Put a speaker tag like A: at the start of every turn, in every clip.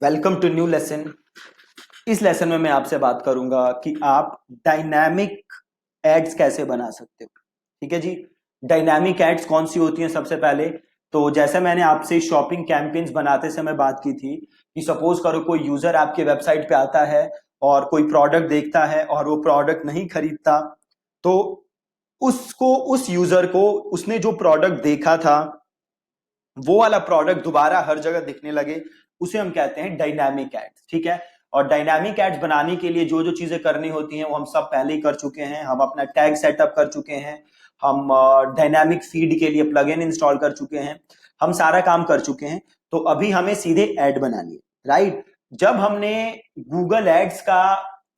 A: Welcome to new lesson. इस lesson में मैं आपसे बात करूंगा कि आप डायनामिक एड्स कैसे बना सकते हो। ठीक है जी। डायनामिक एड्स कौन सी होती हैं? सबसे पहले तो जैसे मैंने आपसे शॉपिंग कैंपेन्स बनाते समय बात की थी कि सपोज करो कोई यूजर आपके वेबसाइट पे आता है और कोई प्रोडक्ट देखता है और वो प्रोडक्ट नहीं खरीदता, तो उसको उस यूजर को उसने जो प्रोडक्ट देखा था वो वाला प्रोडक्ट दोबारा हर जगह दिखने लगे, उसे हम कहते हैं डायनामिक एड्स। ठीक है। और डायनामिक एड्स बनाने के लिए जो जो चीजें करनी होती हैं वो हम सब पहले ही कर चुके हैं। हम अपना टैग सेटअप कर चुके हैं, हम डायनामिक फीड के लिए प्लगइन इंस्टॉल कर चुके हैं, हम सारा काम कर चुके हैं। तो अभी हमें सीधे ऐड बनानी है, राइट। जब हमने गूगल एड्स का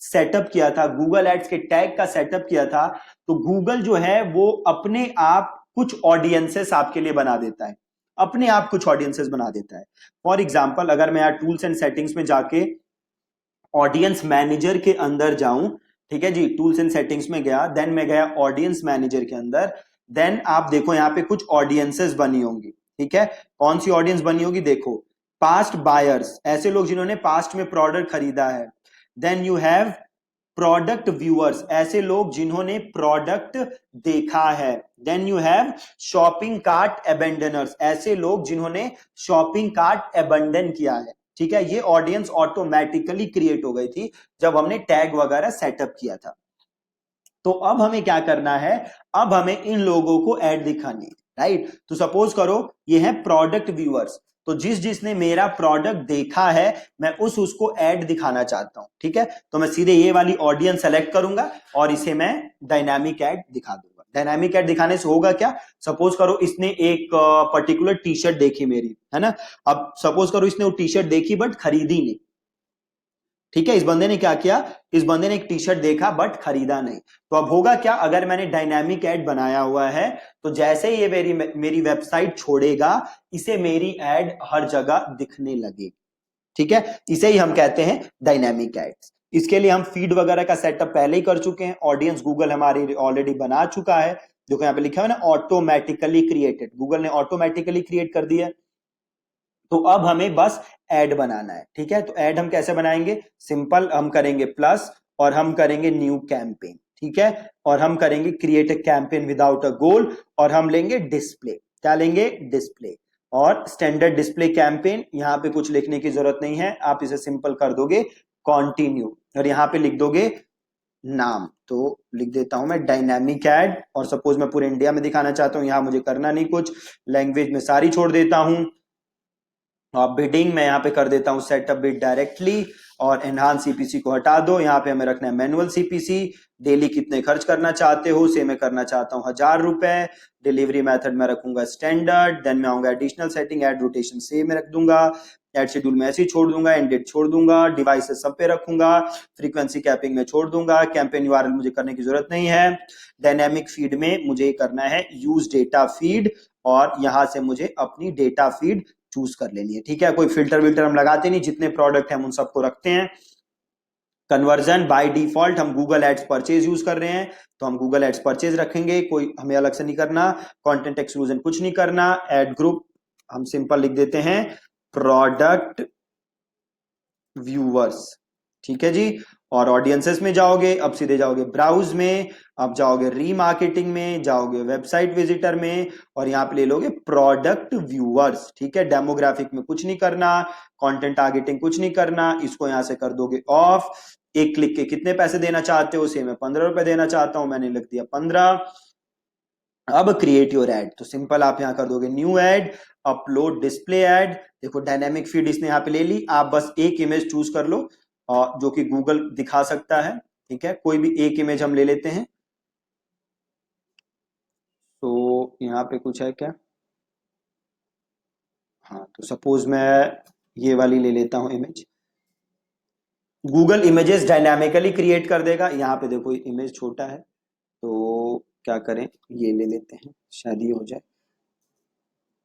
A: सेटअप किया था, गूगल एड्स के टैग का सेटअप किया था, तो गूगल जो है वो अपने आप कुछ ऑडियंसेस आपके लिए बना देता है, अपने आप कुछ ऑडियंसेस बना देता है। फॉर एग्जाम्पल, अगर मैं यहाँ टूल्स एंड सेटिंग्स में जाके ऑडियंस मैनेजर के अंदर जाऊं, ठीक है जी, टूल्स एंड सेटिंग्स में गया, देन मैं गया ऑडियंस मैनेजर के अंदर, देन आप देखो यहाँ पे कुछ ऑडियंसेस बनी होंगी। ठीक है। कौन सी ऑडियंस बनी होगी? देखो, पास्ट बायर्स, ऐसे लोग जिन्होंने पास्ट में प्रोडक्ट खरीदा है। Then you have product viewers, ऐसे लोग जिन्होंने प्रोडक्ट देखा है। Then you have shopping cart abandoners, ऐसे लोग जिन्होंने शॉपिंग कार्ट अबेंडन किया है। ठीक है। ये ऑडियंस ऑटोमेटिकली क्रिएट हो गई थी जब हमने टैग वगैरह सेटअप किया था। तो अब हमें क्या करना है? अब हमें इन लोगों को ऐड दिखानी है, राइट। तो सपोज करो ये है प्रोडक्ट व्यूअर्स, तो जिसने मेरा प्रोडक्ट देखा है मैं उसको ऐड दिखाना चाहता हूं। ठीक है। तो मैं सीधे ये वाली ऑडियंस सेलेक्ट करूंगा और इसे मैं डायनामिक ऐड दिखा दूंगा। डायनामिक ऐड दिखाने से होगा क्या? सपोज करो इसने एक पर्टिकुलर टी शर्ट देखी मेरी, है ना। अब सपोज करो इसने वो टी शर्ट देखी बट खरीदी नहीं। ठीक है। इस बंदे ने क्या किया? इस बंदे ने एक टी शर्ट देखा बट खरीदा नहीं। तो अब होगा क्या? अगर मैंने डायनामिक ऐड बनाया हुआ है तो जैसे ही ये मेरी वेबसाइट छोड़ेगा, इसे मेरी ऐड हर जगह दिखने लगेगी। ठीक है। इसे ही हम कहते हैं डायनामिक एड्स। इसके लिए हम फीड वगैरह का सेटअप पहले ही कर चुके हैं, ऑडियंस गूगल हमारी ऑलरेडी बना चुका है। देखो यहाँ पे लिखा है ना, ऑटोमेटिकली क्रिएटेड, गूगल ने ऑटोमेटिकली क्रिएट कर दिया है। तो अब हमें बस ऐड बनाना है। ठीक है। तो ऐड हम कैसे बनाएंगे? सिंपल, हम करेंगे प्लस और हम करेंगे न्यू कैंपेन। ठीक है। और हम करेंगे create a campaign without a goal और हम लेंगे डिस्प्ले। क्या लेंगे? डिस्प्ले। और स्टैंडर्ड डिस्प्ले कैंपेन, यहां पे कुछ लिखने की जरूरत नहीं है, आप इसे सिंपल कर दोगे कॉन्टिन्यू और यहां पे लिख दोगे नाम। तो लिख देता हूं मैं डायनामिक एड, और सपोज मैं पूरे इंडिया में दिखाना चाहता हूं, यहां मुझे करना नहीं कुछ, लैंग्वेज में सारी छोड़ देता हूं। बिडिंग मैं यहाँ पे कर देता हूँ सेटअप बिड डायरेक्टली, और एनहांस सीपीसी को हटा दो। यहाँ पे हमें रखना है मैनुअल सीपीसी। डेली कितने खर्च करना चाहते हो? से मैं करना चाहता हूँ 1000 रुपए। डिलीवरी मेथड में रखूंगा स्टैंडर्ड। देन मैं आऊंगा एडिशनल सेटिंग, एड रोटेशन से में रख दूंगा, एड शेड्यूल में ऐसे ही छोड़ दूंगा, एंड डेट छोड़ दूंगा, डिवाइसेस सब पे रखूंगा, फ्रीक्वेंसी कैपिंग में छोड़ दूंगा, कैंपेन यूआरएल मुझे करने की जरूरत नहीं है। डायनेमिक फीड में मुझे करना है यूज डेटा फीड, और यहां से मुझे अपनी डेटा फीड चूज कर लेनी है। ठीक है। कोई फिल्टर विल्टर हम लगाते नहीं, जितने प्रोडक्ट हैं हम उन सबको रखते हैं। कन्वर्जन बाय डिफॉल्ट हम गूगल एड्स परचेज यूज कर रहे हैं, तो हम गूगल एड्स परचेज रखेंगे, कोई हमें अलग से नहीं करना। कंटेंट एक्सक्लूजन कुछ नहीं करना। एड ग्रुप हम सिंपल लिख देते हैं प्रोडक्ट व्यूअर्स। ठीक है जी। और ऑडियंसेस में जाओगे, अब सीधे जाओगे ब्राउज में, अब जाओगे रीमार्केटिंग में, जाओगे वेबसाइट विजिटर में, और यहां पे ले लोगे प्रोडक्ट व्यूअर्स। ठीक है। डेमोग्राफिक में कुछ नहीं करना, कंटेंट टारगेटिंग कुछ नहीं करना, इसको यहां से कर दोगे ऑफ। एक क्लिक के कितने पैसे देना चाहते हो? से मैं 15 रुपए देना चाहता हूं, मैंने लिख दिया 15। अब क्रिएट योर एड, तो सिंपल आप यहां कर दोगे new ad, upload display ad. देखो डायनेमिक फीड इसने यहां पे ले ली, आप बस एक इमेज चूज कर लो जो कि गूगल दिखा सकता है। ठीक है। कोई भी एक इमेज हम ले लेते हैं। तो यहाँ पे कुछ है क्या? हाँ, तो सपोज मैं ये वाली ले लेता हूं image. Google images dynamically create कर देगा। यहाँ पे देखो इमेज छोटा है, तो क्या करें, ये ले लेते हैं, शायद ये हो जाए।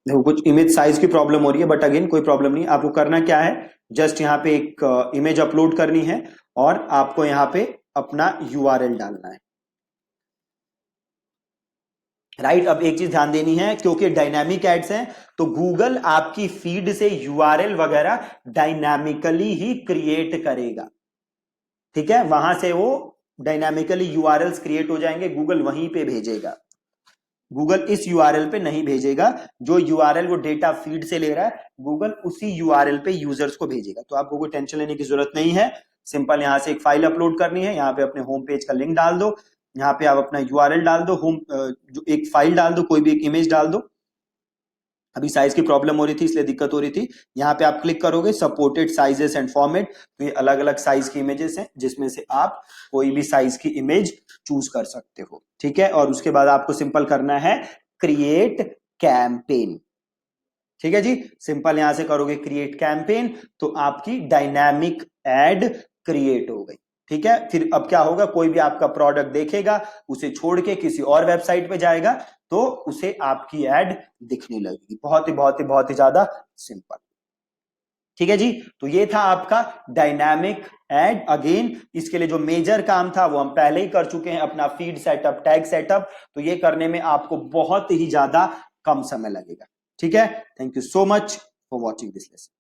A: देखो कुछ इमेज साइज की प्रॉब्लम हो रही है, बट अगेन कोई प्रॉब्लम नहीं। आपको करना क्या है, जस्ट यहाँ पे एक इमेज अपलोड करनी है और आपको यहाँ पे अपना यूआरएल डालना है। राइट। अब एक चीज ध्यान देनी है, क्योंकि डायनामिक एड्स हैं तो गूगल आपकी फीड से यूआरएल वगैरह डायनामिकली ही क्रिएट करेगा। ठीक है, वहां से वो डायनामिकली यूआरएल्स क्रिएट हो जाएंगे, गूगल वहीं पे भेजेगा। गूगल इस यूआरएल पे नहीं भेजेगा, जो यूआरएल वो डेटा फीड से ले रहा है गूगल उसी यूआरएल पे यूजर्स को भेजेगा। तो आपको कोई टेंशन लेने की जरूरत नहीं है। सिंपल यहां से एक फाइल अपलोड करनी है, यहाँ पे अपने होम पेज का लिंक डाल दो, यहाँ पे आप अपना यूआरएल डाल दो, होम जो एक फाइल डाल दो, कोई भी एक इमेज डाल दो। अभी साइज की प्रॉब्लम हो रही थी इसलिए दिक्कत हो रही थी। यहाँ पे आप क्लिक करोगे सपोर्टेड साइजेस एंड फॉर्मेट, तो ये अलग अलग साइज की इमेजेस हैं जिसमें से आप कोई भी साइज की इमेज चूज कर सकते हो। ठीक है, और उसके बाद आपको सिंपल करना है क्रिएट कैंपेन। ठीक है जी, सिंपल यहां से करोगे क्रिएट कैंपेन तो आपकी डायनामिक एड क्रिएट हो गई। ठीक है, फिर अब क्या होगा, कोई भी आपका प्रोडक्ट देखेगा उसे छोड़ के किसी और वेबसाइट पे जाएगा तो उसे आपकी एड दिखने लगेगी। बहुत ही ज्यादा सिंपल। ठीक है जी, तो ये था आपका डायनामिक एड। अगेन इसके लिए जो मेजर काम था वो हम पहले ही कर चुके हैं, अपना फीड सेटअप, टैग सेटअप, तो ये करने में आपको बहुत ही ज्यादा कम समय लगेगा। ठीक है, thank you so much for watching this lesson.